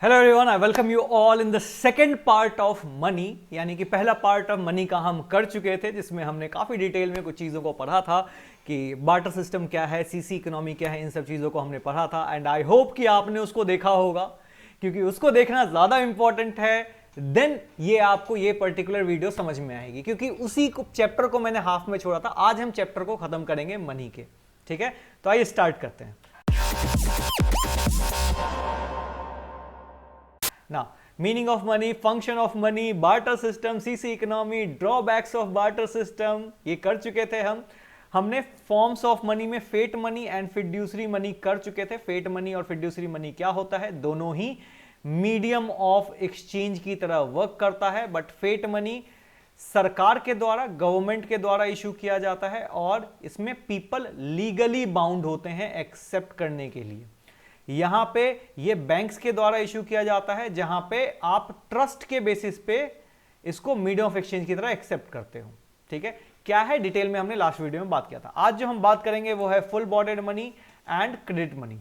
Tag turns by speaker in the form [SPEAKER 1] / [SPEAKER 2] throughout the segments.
[SPEAKER 1] Hello everyone, I welcome you all in the second part of money. यानी कि पहला part of money का हम कर चुके थे, जिसमें हमने काफ़ी डिटेल में कुछ चीज़ों को पढ़ा था कि बार्टर सिस्टम क्या है, सीसी इकोनॉमी क्या है, इन सब चीज़ों को हमने पढ़ा था। एंड आई होप कि आपने उसको देखा होगा, क्योंकि उसको देखना ज़्यादा इंपॉर्टेंट है। देन ये आपको ये पर्टिकुलर वीडियो समझ में आएगी, क्योंकि उसी चैप्टर को मैंने हाफ में छोड़ा था। आज हम चैप्टर को ख़त्म करेंगे मनी के। ठीक है, तो आइए स्टार्ट करते हैं। Now, meaning of money, function of money, barter system, CC economy, drawbacks of barter system, ये कर चुके थे हमने फॉर्म्स ऑफ मनी में fiat money and fiduciary money कर चुके थे। फेट मनी और फिड्यूसरी मनी क्या होता है? दोनों ही मीडियम ऑफ एक्सचेंज की तरह वर्क करता है, बट फेट मनी सरकार के द्वारा, गवर्नमेंट के द्वारा इशू किया जाता है और इसमें पीपल लीगली बाउंड होते हैं एक्सेप्ट करने के लिए। यहां पे ये बैंक्स के द्वारा इशू किया जाता है, जहां पे आप ट्रस्ट के बेसिस पे इसको मीडियम ऑफ एक्सचेंज की तरह एक्सेप्ट करते हो। ठीक है, क्या है डिटेल में हमने लास्ट वीडियो में बात किया था। आज जो हम बात करेंगे वो है full bodied money and credit money.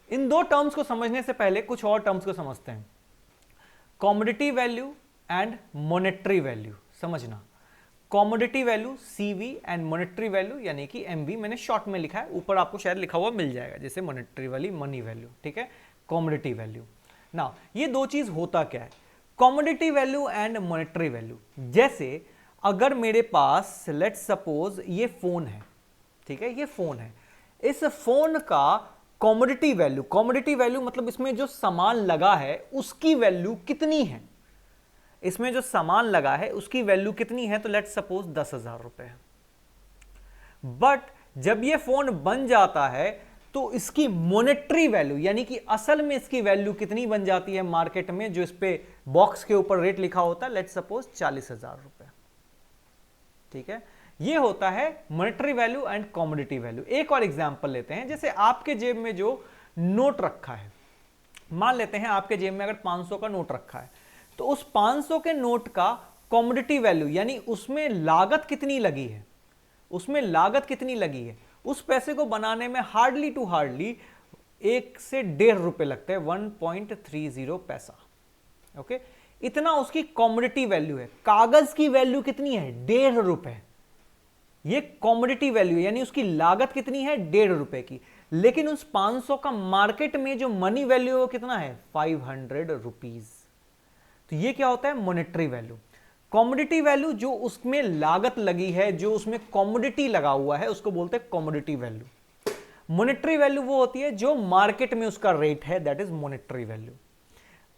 [SPEAKER 1] इन दो टर्म्स को समझने से पहले कुछ और टर्म्स को समझते हैं। Commodity value and monetary value समझना। Commodity value CV and monetary value यानी कि एमवी मैंने शॉर्ट में लिखा है, ऊपर आपको शायद लिखा हुआ मिल जाएगा, जैसे मॉनेटरी वाली मनी वैल्यू। ठीक है, कॉमोडिटी वैल्यू। ना ये दो चीज होता क्या है, commodity value and monetary value. जैसे अगर मेरे पास लेट्स सपोज ये फोन है, ठीक है, ये फोन है, इस फोन का कॉमोडिटी वैल्यू, कॉमोडिटी वैल्यू मतलब इसमें जो सामान लगा है उसकी वैल्यू कितनी है, इसमें जो सामान लगा है उसकी वैल्यू कितनी है, तो लेट्स सपोज 10,000 रुपए है। बट जब ये फोन बन जाता है तो इसकी मॉनेटरी वैल्यू यानी कि असल में इसकी वैल्यू कितनी बन जाती है मार्केट में, जो इस पे बॉक्स के ऊपर रेट लिखा होता है, लेट्स सपोज 40,000 रुपए। ठीक है, ये होता है monetary value and commodity value. एक और एग्जांपल लेते हैं, जैसे आपके जेब में जो नोट रखा है, मान लेते हैं आपके जेब में अगर 500 का नोट रखा है, तो उस 500 के नोट का कॉमोडिटी वैल्यू यानी उसमें लागत कितनी लगी है, उसमें लागत कितनी लगी है, उस पैसे को बनाने में हार्डली टू हार्डली 1 से 1.5 रुपए लगते हैं, 1.30 पैसा। ओके, इतना उसकी कॉमोडिटी वैल्यू है। कागज की वैल्यू कितनी है? 1.5 रुपए। ये कॉमोडिटी वैल्यू यानी उसकी लागत कितनी है? 1.5 रुपए की। लेकिन उस 500 का मार्केट में जो मनी वैल्यू है वो कितना है? 500 रुपीज। तो ये क्या होता है? Monetary value. कॉमोडिटी वैल्यू जो उसमें लागत लगी है, जो उसमें कॉमोडिटी लगा हुआ है, उसको बोलते हैं कॉमोडिटी वैल्यू। मॉनेटरी वैल्यू वो होती है जो मार्केट में उसका रेट है, दैट इज मॉनेटरी वैल्यू।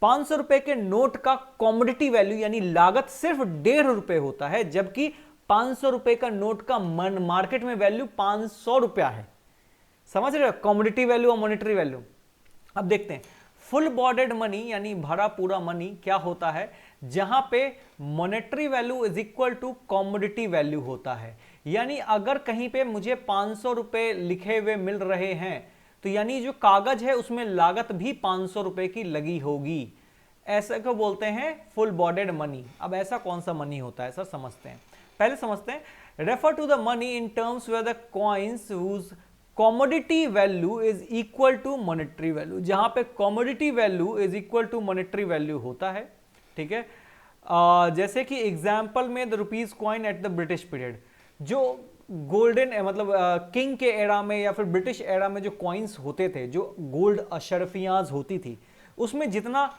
[SPEAKER 1] 500 रुपए के नोट का कॉमोडिटी वैल्यू यानी लागत सिर्फ 1.5 रुपए होता है, जबकि 500 रुपए का नोट का मार्केट में वैल्यू 500 रुपया है। समझ रहे हो कॉमोडिटी वैल्यू और मॉनेटरी वैल्यू। अब देखते हैं फुल बॉर्डेड मनी यानी भरा पूरा मनी क्या होता है, जहां पे monetary value is equal to commodity value होता है। यानी अगर कहीं पे मुझे 500 रुपए लिखे हुए मिल रहे हैं, तो यानी जो कागज है उसमें लागत भी 500 रुपए की लगी होगी। ऐसा को बोलते हैं फुल बॉर्डेड मनी। अब ऐसा कौन सा मनी होता है सर, समझते हैं। पहले समझते हैं, refer to the money in terms where the coins whose commodity value is equal to monetary value. जहां पे commodity value is equal to monetary value होता है। ठीक है, जैसे कि एग्जांपल में the rupees coin at the British period, जो गोल्डन मतलब किंग के एरा में या फिर ब्रिटिश एरा में जो कॉइन्स होते थे, जो गोल्ड अशरफियाज होती थी, उसमें जितना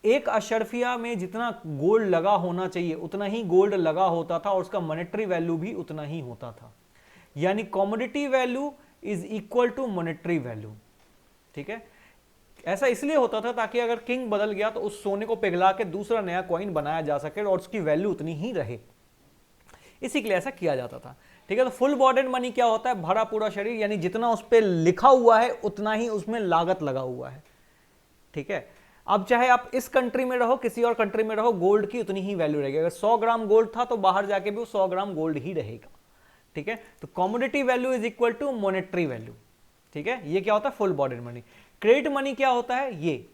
[SPEAKER 1] एक अशरफिया में जितना गोल्ड लगा होना चाहिए उतना ही गोल्ड लगा होता था और उसका मॉनेटरी वैल्यू भी उतना ही होता था। यानी commodity value is equal to monetary value. ठीक है, ऐसा इसलिए होता था ताकि अगर किंग बदल गया तो उस सोने को पिघला के दूसरा नया कॉइन बनाया जा सके और उसकी वैल्यू उतनी ही रहे, इसी के लिए ऐसा किया जाता था। ठीक है, तो फुल बॉर्डेड मनी क्या होता है? भरा पूरा शरीर, यानी जितना उस पर लिखा हुआ है उतना ही उसमें लागत लगा हुआ है। ठीक है, अब चाहे आप इस कंट्री में रहो किसी और कंट्री में रहो, गोल्ड की उतनी ही वैल्यू रहेगी। अगर 100 ग्राम गोल्ड था तो बाहर जाके भी 100 ग्राम गोल्ड ही रहेगा। ठीक है, तो commodity value is equal to monetary value. ठीक है, ये क्या होता है? Full bodied money. Credit money क्या होता है? ये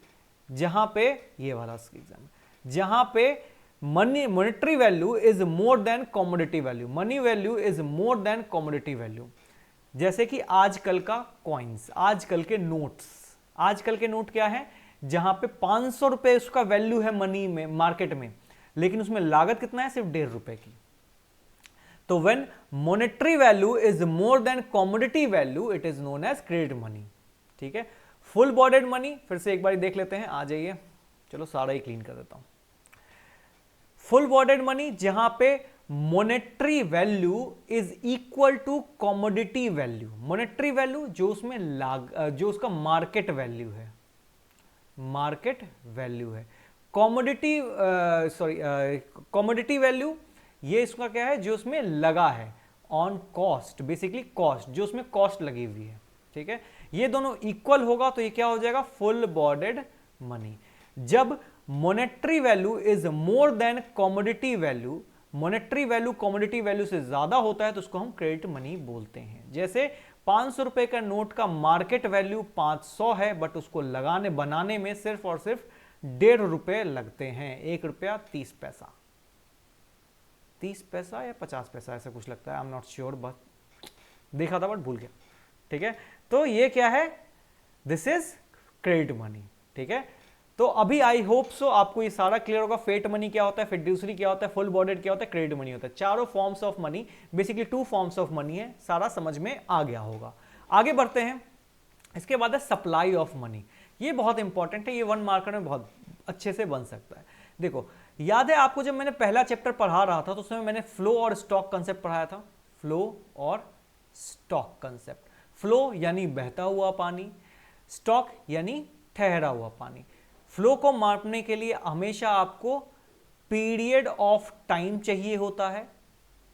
[SPEAKER 1] जहां पे ये वाला एग्जाम, जहां पे money monetary value is more than commodity value, money value is more than commodity value. जैसे कि आजकल का कॉइन्स, आजकल के नोट्स, आजकल के नोट क्या है? जहां पे 500 रुपए उसका वैल्यू है मनी में, मार्केट में, लेकिन उसमें लागत कितना है, सिर्फ 1.5 रुपए की। तो when monetary value is more than commodity value it is known as credit money. ठीक है, फुल बॉडेड मनी फिर से एक बार देख लेते हैं, आ जाइए, चलो सारा ही क्लीन कर देता हूं। फुल बॉडेड मनी जहां पे monetary value is equal to commodity value. Monetary value जो उसमें जो उसका मार्केट वैल्यू है, मार्केट वैल्यू है। कॉमोडिटी कॉमोडिटी वैल्यू ये इसका क्या है, जो उसमें लगा है ऑन कॉस्ट, बेसिकली कॉस्ट, जो उसमें कॉस्ट लगी हुई है। ठीक है, ये दोनों इक्वल होगा तो ये क्या हो जाएगा, फुल बॉडेड मनी। जब monetary value is more than commodity value, monetary value commodity value से ज्यादा होता है तो उसको हम क्रेडिट मनी बोलते हैं। जैसे 500 रुपए का नोट का मार्केट वैल्यू 500 है, बट उसको लगाने बनाने में सिर्फ और सिर्फ 1.5 रुपए लगते हैं, 1 रुपया 30 पैसा, 30 पैसा या 50 पैसा ऐसा कुछ लगता है, आई एम नॉट श्योर, बस देखा था बट भूल गया। ठीक है, तो ये क्या है, दिस इज क्रेडिट मनी। ठीक है, तो अभी आई होप सो आपको ये सारा क्लियर होगा, फेट मनी क्या होता है, फिड्यूसरी क्या होता है, फुल बॉडेड क्या होता है, क्रेडिट मनी होता है। चारों forms of money, basically 2 forms of money है, सारा समझ में आ गया होगा। आगे बढ़ते हैं, इसके बाद है सप्लाई ऑफ मनी। ये बहुत इंपॉर्टेंट है, ये 1 मार्कर में बहुत अच्छे से बन सकता है। देखो, याद है आपको जब मैंने पहला चैप्टर पढ़ा रहा था तो उसमें मैंने फ्लो और स्टॉक कंसेप्ट पढ़ाया था, फ्लो और स्टॉक कंसेप्ट। फ्लो यानी बहता हुआ पानी, स्टॉक यानी ठहरा हुआ पानी। फ्लो को मापने के लिए हमेशा आपको पीरियड ऑफ टाइम चाहिए होता है।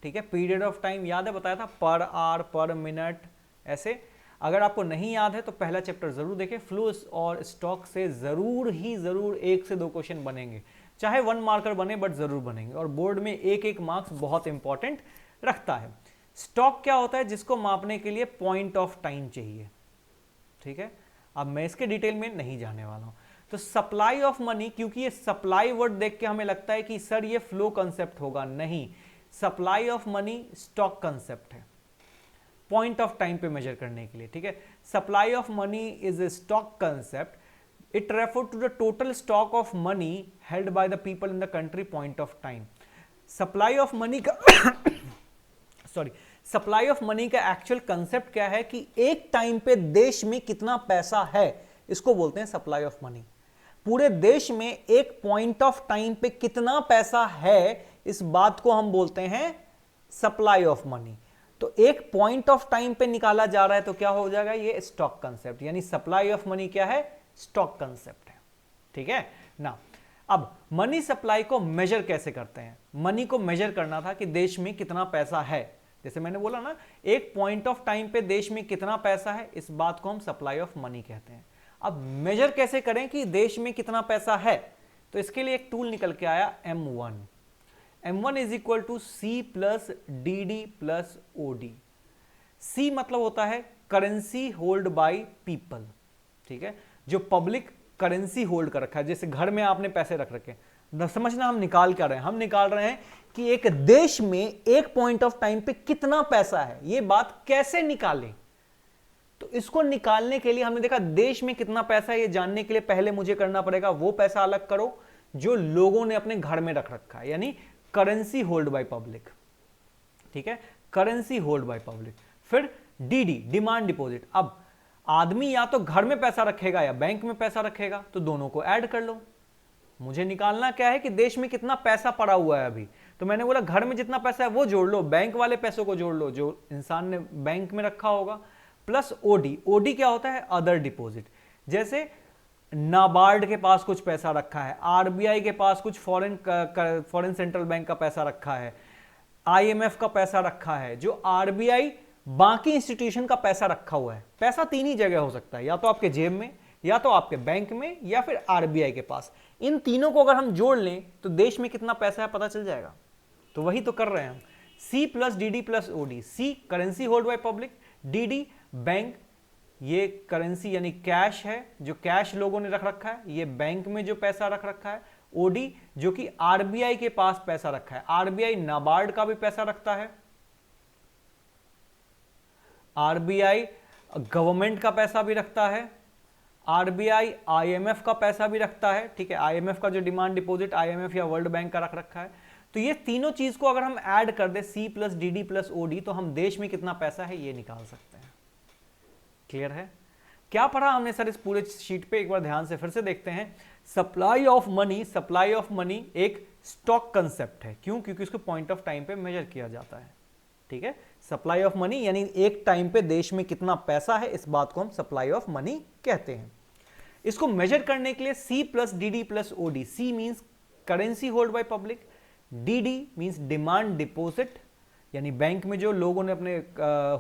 [SPEAKER 1] ठीक है, पीरियड ऑफ टाइम याद है, बताया था, पर आवर, पर मिनट, ऐसे। अगर आपको नहीं याद है तो पहला चैप्टर जरूर देखें। फ्लो और स्टॉक से जरूर 1 से 2 क्वेश्चन बनेंगे, चाहे 1 मार्कर बने बट जरूर बनेंगे, और बोर्ड में 1 मार्क्स बहुत इंपॉर्टेंट रखता है। स्टॉक क्या होता है, जिसको मापने के लिए पॉइंट ऑफ टाइम चाहिए। ठीक है, अब मैं इसके डिटेल में नहीं जाने वाला हूं। तो सप्लाई ऑफ मनी, क्योंकि ये सप्लाई वर्ड देख के हमें लगता है कि सर ये फ्लो कंसेप्ट होगा, नहीं, supply of money stock concept है, पॉइंट ऑफ टाइम पे मेजर करने के लिए। ठीक है, supply of money is a stock concept, it refer to the total stock of money held by the people in the country, point of time. Supply of money का sorry, supply of money का actual concept क्या है कि एक time पे देश में कितना पैसा है, इसको बोलते हैं सप्लाई ऑफ मनी। पूरे देश में एक पॉइंट ऑफ टाइम पे कितना पैसा है, इस बात को हम बोलते हैं सप्लाई ऑफ मनी। तो एक पॉइंट ऑफ टाइम पे निकाला जा रहा है तो क्या हो जाएगा, ये स्टॉक कंसेप्ट, यानी सप्लाई ऑफ मनी क्या है, स्टॉक कंसेप्ट है। ठीक है ना, अब मनी सप्लाई को मेजर कैसे करते हैं। मनी को मेजर करना था कि देश में कितना पैसा है, जैसे मैंने बोला ना, एक पॉइंट ऑफ टाइम पे देश में कितना पैसा है, इस बात को हम सप्लाई ऑफ मनी कहते हैं। अब मेजर कैसे करें कि देश में कितना पैसा है, तो इसके लिए एक टूल निकल के आया, M1। M1 is equal to C plus DD plus OD। C मतलब होता है करेंसी होल्ड बाय पीपल। ठीक है, जो पब्लिक करेंसी होल्ड कर रखा है, जैसे घर में आपने पैसे रख रखे हैं, समझना हम निकाल क्या रहे हैं, हम निकाल रहे हैं कि एक देश में एक पॉइंट ऑफ टाइम पे कितना पैसा है, ये बात कैसे निकालें। तो इसको निकालने के लिए हमने देखा देश में कितना पैसा है, ये जानने के लिए पहले मुझे करना पड़ेगा वो पैसा अलग करो जो लोगों ने अपने घर में रख रखा है, यानी करेंसी होल्ड बाय पब्लिक। ठीक है, करेंसी होल्ड बाय पब्लिक। फिर DD, डिमांड डिपॉजिट। अब आदमी या तो घर में पैसा रखेगा या बैंक में पैसा रखेगा, तो दोनों को ऐड कर लो। मुझे निकालना क्या है कि देश में कितना पैसा पड़ा हुआ है अभी, तो मैंने बोला घर में जितना पैसा है वो जोड़ लो, बैंक वाले पैसों को जोड़ लो जो इंसान ने बैंक में रखा होगा, प्लस OD। OD क्या होता है, अदर डिपॉजिट। जैसे नाबार्ड के पास कुछ पैसा रखा है, RBI के पास कुछ फॉरेन सेंट्रल बैंक का पैसा रखा है, IMF का पैसा रखा है, जो RBI बाकी इंस्टीट्यूशन का पैसा रखा हुआ है। पैसा 3 ही जगह हो सकता है, या तो आपके जेब में, या तो आपके बैंक में, या फिर RBI के पास। इन तीनों को अगर हम जोड़ लें तो देश में कितना पैसा है पता चल जाएगा। तो वही तो कर रहे हैं हम, C plus DD plus OD। C currency hold by public, DD bank, ये करेंसी यानी कैश है, जो कैश लोगों ने रख रखा है, ये बैंक में जो पैसा रख रखा है। OD जो कि RBI के पास पैसा रखा है, RBI नाबार्ड का भी पैसा रखता है, RBI गवर्नमेंट का पैसा भी रखता है, आरबीआई आईएमएफ का पैसा भी रखता है, ठीक है, आईएमएफ का जो डिमांड डिपॉजिट आईएमएफ या वर्ल्ड बैंक का रख रखा है। तो ये तीनों चीज को अगर हम ऐड कर दे C plus DD plus OD, तो हम देश में कितना पैसा है ये निकाल सकते हैं। क्लियर है? क्या पढ़ा हमने सर इस पूरे शीट पे? एक बार ध्यान से फिर से देखते हैं। सप्लाई ऑफ मनी एक स्टॉक कंसेप्ट है। क्यों? क्योंकि इसको पॉइंट ऑफ टाइम पे मेजर किया जाता है, ठीक है। सप्लाई ऑफ मनी यानी एक टाइम पे देश में कितना पैसा है, इस बात को हम सप्लाई ऑफ मनी कहते हैं। इसको मेजर करने के लिए C plus DD plus OD, C means currency hold by public, DD means demand deposit यानी बैंक में जो लोगों ने अपने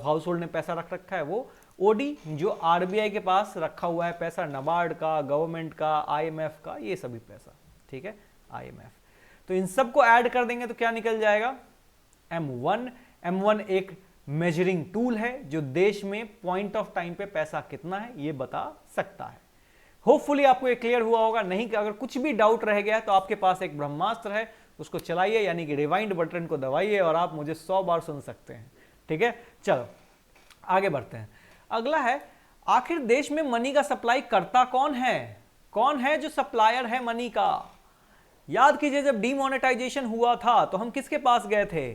[SPEAKER 1] हाउस होल्ड में पैसा रख रखा है वो, ओडी जो आरबीआई के पास रखा हुआ है पैसा, नबार्ड का, गवर्नमेंट का, आईएमएफ का, ये सभी पैसा, ठीक है, आईएमएफ। तो इन सब को ऐड कर देंगे तो क्या निकल जाएगा? M1 एक मेजरिंग टूल है जो देश में पॉइंट ऑफ टाइम पे पैसा कितना है ये बता सकता है। होपफुली आपको ये क्लियर हुआ होगा। नहीं कि अगर कुछ भी डाउट रह गया तो आपके पास एक ब्रह्मास्त्र है, उसको चलाइए, यानी कि रिवाइंड बटन को दबाइए और आप मुझे 100 बार सुन सकते हैं, ठीक है। चलो आगे बढ़ते हैं। अगला है, आखिर देश में मनी का सप्लाई करता कौन है? कौन है जो सप्लायर है मनी का? याद कीजिए जब डीमोनेटाइजेशन हुआ था तो हम किसके पास गए थे?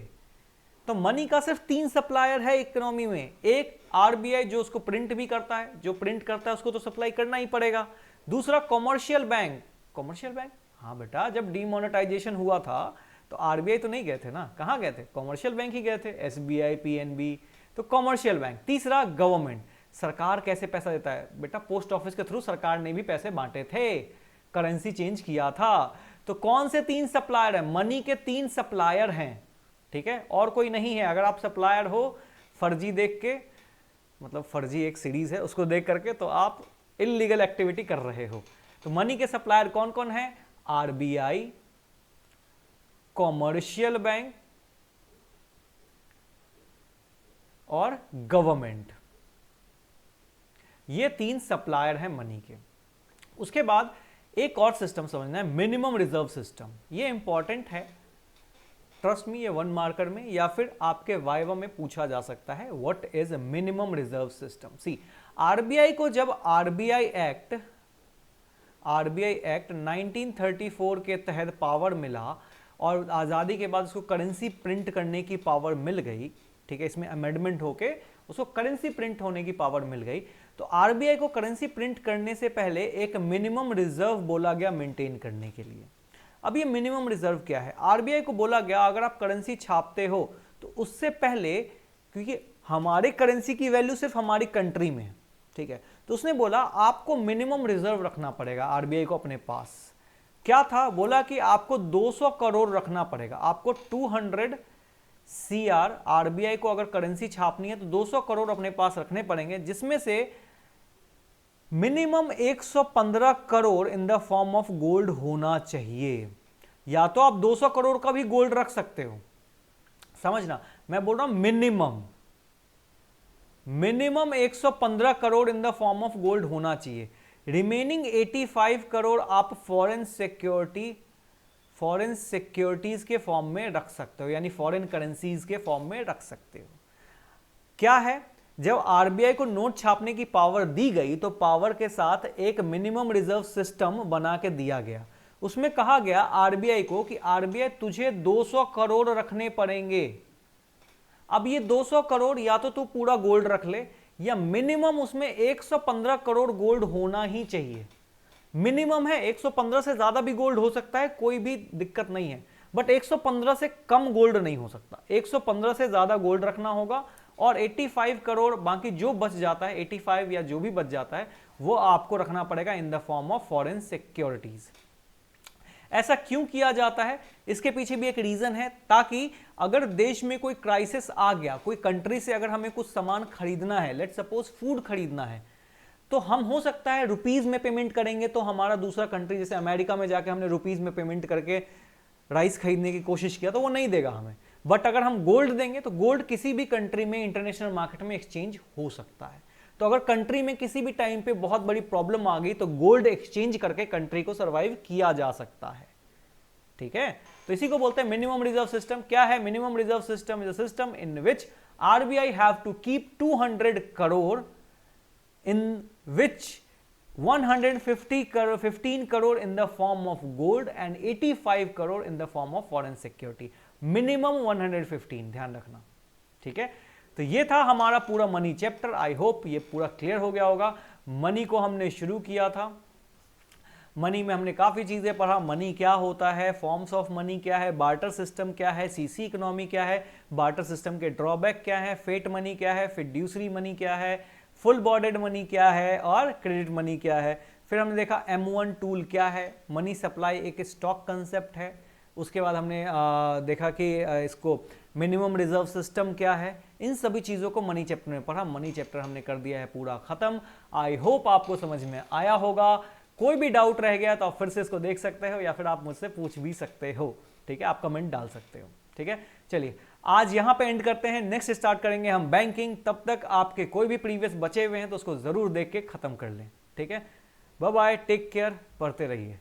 [SPEAKER 1] तो मनी का सिर्फ 3 सप्लायर है इकोनॉमी में। एक आरबीआई जो उसको प्रिंट भी करता है, जो प्रिंट करता है उसको तो सप्लाई करना ही पड़ेगा। दूसरा कॉमर्शियल बैंक। कॉमर्शियल बैंक, हाँ बेटा, जब डीमोनेटाइजेशन हुआ था तो आरबीआई तो नहीं गए थे ना, कहां गए थे? कॉमर्शियल बैंक ही गए थे, एसबीआई, पीएनबी, तो कॉमर्शियल बैंक। तीसरा गवर्नमेंट, सरकार कैसे पैसा देता है? बेटा पोस्ट ऑफिस के थ्रू सरकार ने भी पैसे बांटे थे, करेंसी चेंज किया था। तो कौन से 3 सप्लायर है? मनी के 3 सप्लायर हैं, ठीक है, और कोई नहीं है। अगर आप सप्लायर हो फर्जी देख के, मतलब फर्जी एक सीरीज है उसको देख करके, तो आप इलीगल एक्टिविटी कर रहे हो। तो मनी के सप्लायर कौन कौन है? आरबीआई, कॉमर्शियल बैंक और गवर्नमेंट, ये 3 सप्लायर हैं मनी के। उसके बाद एक और सिस्टम समझना है, मिनिमम रिजर्व सिस्टम। ये इंपॉर्टेंट है, ट्रस्ट मी, ये 1 मार्कर में या फिर आपके वाइवा में पूछा जा सकता है। What is minimum reserve system? C, RBI को जब आरबीआई एक्ट 1934 के तहत पावर मिला और आज़ादी के बाद उसको करेंसी प्रिंट करने की पावर मिल गई, ठीक है, इसमें अमेंडमेंट होके उसको करेंसी प्रिंट होने की पावर मिल गई। तो आरबीआई को करेंसी प्रिंट करने से पहले एक मिनिमम रिजर्व बोला गया मेंटेन करने के लिए। अब ये मिनिमम रिजर्व क्या है? आरबीआई को बोला गया अगर आप करेंसी छापते हो तो उससे पहले, क्योंकि हमारे करेंसी की वैल्यू सिर्फ हमारी कंट्री में है, ठीक है, तो उसने बोला आपको मिनिमम रिजर्व रखना पड़ेगा आरबीआई को अपने पास। क्या था? बोला कि आपको 200 करोड़ रखना पड़ेगा, आपको 200 CR, आरबीआई को अगर करेंसी छापनी है तो 200 करोड़ अपने पास रखने पड़ेंगे, जिसमें से minimum 115 crore in the form of gold होना चाहिए। या तो आप 200 करोड़ का भी गोल्ड रख सकते हो, समझना, मैं बोल रहा हूं minimum 115 crore in the form of gold होना चाहिए। रिमेनिंग 85 करोड़ आप फॉरेन सिक्योरिटीज के फॉर्म में रख सकते हो, यानी फॉरेन करेंसीज के फॉर्म में रख सकते हो। क्या है? जब आरबीआई को नोट छापने की पावर दी गई तो पावर के साथ एक मिनिमम रिजर्व सिस्टम बना के दिया गया। उसमें कहा गया आरबीआई को कि आरबीआई तुझे 200 करोड़ रखने पड़ेंगे। अब ये 200 करोड़ या तो तू पूरा गोल्ड रख ले, या मिनिमम उसमें 115 करोड़ गोल्ड होना ही चाहिए। मिनिमम है, 115 से ज्यादा भी गोल्ड हो सकता है, कोई भी दिक्कत नहीं है, बट 115 से कम गोल्ड नहीं हो सकता। 115 से ज्यादा गोल्ड रखना होगा और 85 करोड़ बाकी जो बच जाता है, 85 या जो भी बच जाता है, वो आपको रखना पड़ेगा इन the form of foreign securities. ऐसा क्यों किया जाता है? इसके पीछे भी एक रीजन है, ताकि अगर देश में कोई क्राइसिस आ गया, कोई कंट्री से अगर हमें कुछ सामान खरीदना है, लेट्स सपोज फूड खरीदना है, तो हम हो सकता है रुपीज में पेमेंट करेंगे, तो हमारा दूसरा कंट्री, जैसे अमेरिका में जाके हमने रुपीज में पेमेंट करके राइस खरीदने की कोशिश किया तो वो नहीं देगा हमें। बट अगर हम गोल्ड देंगे तो गोल्ड किसी भी कंट्री में इंटरनेशनल मार्केट में एक्सचेंज हो सकता है। तो अगर कंट्री में किसी भी टाइम पे बहुत बड़ी प्रॉब्लम आ गई तो गोल्ड एक्सचेंज करके कंट्री को सर्वाइव किया जा सकता है, ठीक है। तो इसी को बोलते हैं मिनिमम रिजर्व सिस्टम। क्या है minimum reserve system? Is a system in which RBI have to keep 200 crore in which 150 crore 15 crore in the form of gold and 85 crore in the form of foreign security. Minimum 115, ध्यान रखना, ठीक है। तो ये था हमारा पूरा मनी चैप्टर। आई होप ये पूरा क्लियर हो गया होगा। मनी को हमने शुरू किया था, मनी में हमने काफ़ी चीज़ें पढ़ा, मनी क्या होता है, फॉर्म्स ऑफ मनी क्या है, बार्टर सिस्टम क्या है, सीसी इकोनॉमी क्या है, बार्टर सिस्टम के ड्रॉबैक क्या है, फेट मनी क्या है, फिड्यूसरी मनी क्या है, फुल बॉर्डेड मनी क्या है और क्रेडिट मनी क्या है। फिर हमने देखा M1 टूल क्या है, मनी सप्लाई एक स्टॉक कंसेप्ट है। उसके बाद हमने देखा कि इसको मिनिमम रिजर्व सिस्टम क्या है। इन सभी चीज़ों को मनी चैप्टर में पढ़ा। मनी चैप्टर हमने कर दिया है पूरा ख़त्म। आई होप आपको समझ में आया होगा। कोई भी डाउट रह गया तो आप फिर से इसको देख सकते हो या फिर आप मुझसे पूछ भी सकते हो, ठीक है, आप कमेंट डाल सकते हो, ठीक है। चलिए आज यहाँ पे एंड करते हैं, नेक्स्ट स्टार्ट करेंगे हम बैंकिंग। तब तक आपके कोई भी प्रीवियस बचे हुए हैं तो उसको ज़रूर देख के ख़त्म कर लें, ठीक है। बाय बाय, टेक केयर, पढ़ते रहिए।